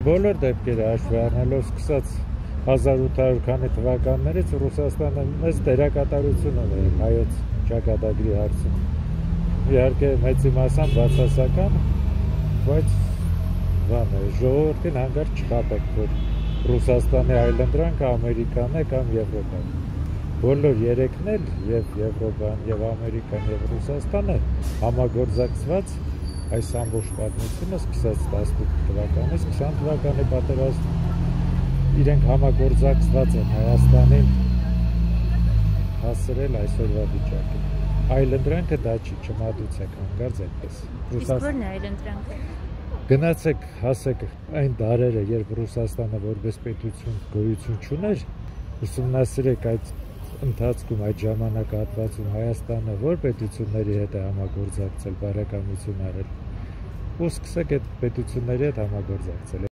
բոլոր դեպքերը հաշվի առնելով սկսած 1800 քանի թվականներից Ռուսաստանը մեծ դերակատարություն ուներ հայոց ճակատագրի հարցում։ Իհարկե մեծի մասամբ բացասական, բայց ժողովրդին հանկարծ չկապեք, որ Ռուսաստանի այլընտրանքը Ամերիկան է կամ Եվրոպան։ Բոլոր երեքն էլ եւ Եվրոպան, եւ Ամերիկան, եւ Ռուսաստանը համագործակցված այս ամբողջ պատմությունը սկսած 18 թվականից 20 թվականի պատերազմ իրենք համագործակցված են Հայաստանին հասցրել այսօրվա վիճակին։ Այլընտրանքը դա չի, չմատուցեք հանգարց այդպես։ Իսկ ո՞րն է այլընտրանքը։ Գնացեք, հասեք այն դարերը, երբ Ռուսաստանը որպես պետություն գոյություն չուներ, ուսումնասիրեք այդ ընթացքում այդ ժամանակահատվածում Հայաստանը որ պետությունների հետ է համագործակցել, բարեկամություն արել, ու սկսեք այդ պետությունների հետ համագործակցել։